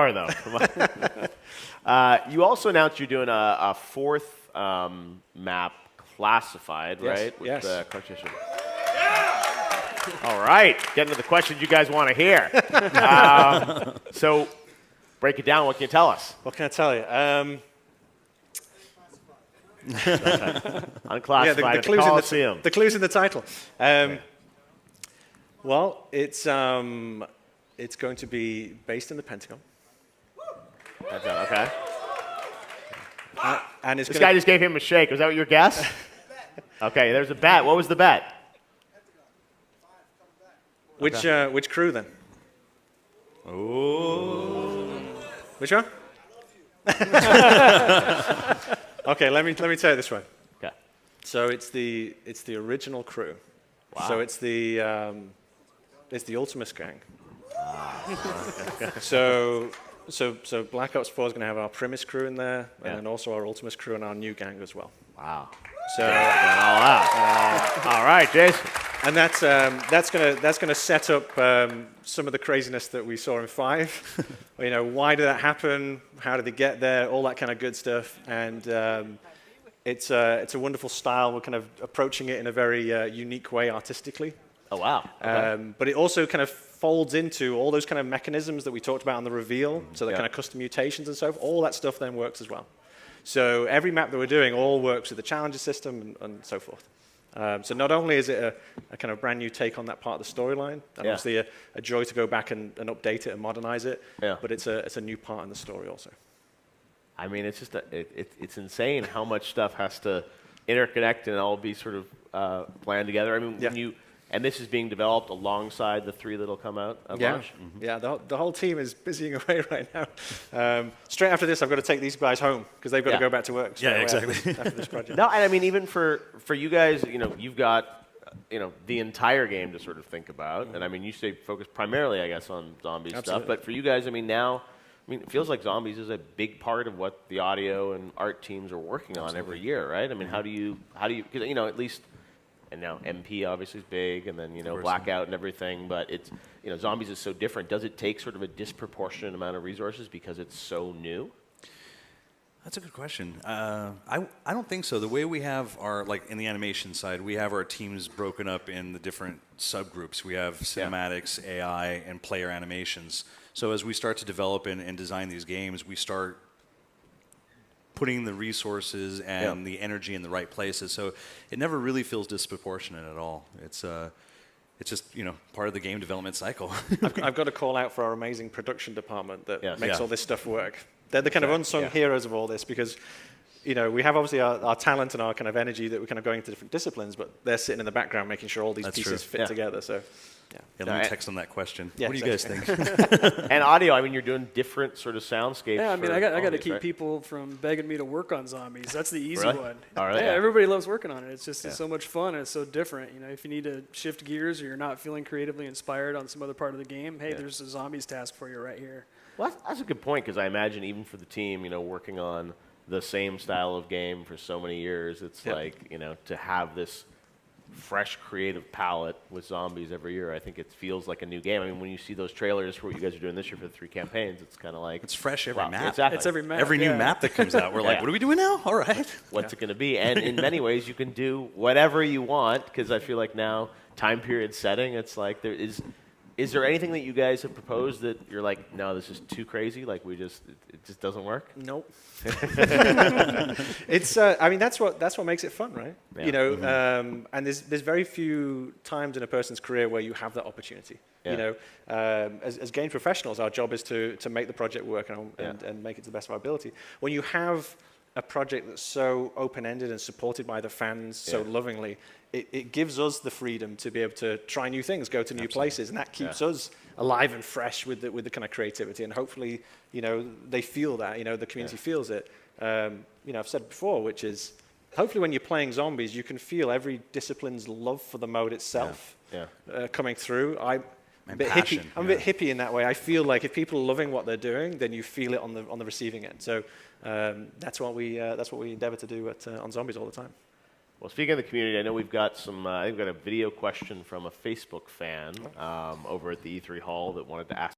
more, though. Come on. You also announced you're doing a fourth map classified, right? Yes. All right. Getting to the questions you guys want to hear. So break it down. What can you tell us? What can I tell you? Unclassified. The clues Coliseum. the clues in the title. Well, it's going to be based in the Pentagon. Okay. And it's This guy just gave him a shake. Was that your guess? Okay, there's a bet. What was the bet? Which crew then? Ooh. Which one? Okay, let me tell you this one. Okay. So it's the original crew. Wow. So it's the Ultimus gang. So Black Ops 4 is going to have our Primus crew in there, and then also our Ultimus crew and our new gang as well. Wow. So all right, Jason. and that's gonna set up some of the craziness that we saw in 5. Why did that happen? How did they get there? All that kind of good stuff. And it's a wonderful style. We're kind of approaching it in a very unique way artistically. Oh, wow. Okay. But it also kind of folds into all those kind of mechanisms that we talked about on the reveal. So the kind of custom mutations and so forth. All that stuff then works as well. So every map that we're doing all works with the challenger system and so forth. So not only is it a kind of brand new take on that part of the storyline, and obviously a joy to go back and update it and modernize it, but it's a new part in the story also. I mean, it's just it's insane how much stuff has to interconnect and all be sort of planned together. I mean, when and this is being developed alongside the 3 that'll come out at launch? Mm-hmm. Yeah, the whole team is busying away right now. Straight after this, I've got to take these guys home because they've got to go back to work. Yeah, exactly. After this project. No, and I mean, even for you guys, you've got the entire game to sort of think about. And I mean, you stay focused primarily, I guess, on zombie stuff. But for you guys, I mean, now, it feels like zombies is a big part of what the audio and art teams are working on every year, right? I mean, how do you, because, at least, and now MP obviously is big, and then, Blackout and everything, but it's, zombies is so different. Does it take sort of a disproportionate amount of resources because it's so new? That's a good question. I don't think so. The way we have our, like in the animation side, we have our teams broken up in the different subgroups. We have cinematics, AI, and player animations. So as we start to develop and design these games, we start putting the resources and the energy in the right places. So it never really feels disproportionate at all. It's just, part of the game development cycle. I've got to call out for our amazing production department that makes all this stuff work. They're the kind of unsung heroes of all this because, we have obviously our talent and our kind of energy that we're kind of going into different disciplines, but they're sitting in the background making sure all these pieces fit together. So, let me text them that question. Yeah, what do you guys think? And audio, I mean, you're doing different sort of soundscapes. Yeah, I mean, I got to keep right? people from begging me to work on zombies. That's the easy one. All right, everybody loves working on it. It's just it's so much fun and it's so different. If you need to shift gears or you're not feeling creatively inspired on some other part of the game, hey, there's a zombies task for you right here. Well, that's a good point because I imagine even for the team, working on the same style of game for so many years, it's like, to have this fresh creative palette with zombies every year, I think it feels like a new game. I mean, when you see those trailers for what you guys are doing this year for the 3 campaigns, it's kind of like... It's fresh every map. Exactly. It's every map. Every new map that comes out, we're like, what are we doing now? All right. What's it going to be? And in many ways, you can do whatever you want because I feel like now, time period setting, it's like there is... Is there anything that you guys have proposed that you're like, no, this is too crazy? Like it just doesn't work? Nope. It's, I mean, that's what makes it fun, right? Yeah. And there's very few times in a person's career where you have that opportunity. Yeah. As game professionals, our job is to make the project work and make it to the best of our ability. When you have a project that's so open-ended and supported by the fans so lovingly, it gives us the freedom to be able to try new things, go to new places, and that keeps us alive and fresh with the kind of creativity. And hopefully, they feel that, the community feels it. I've said before, which is hopefully when you're playing zombies, you can feel every discipline's love for the mode itself coming through. I'm a bit hippie in that way. I feel like if people are loving what they're doing, then you feel it on the receiving end. So that's what we endeavor to do on zombies all the time. Well, speaking of the community, I know we've got I think we've got a video question from a Facebook fan over at the E3 Hall that wanted to ask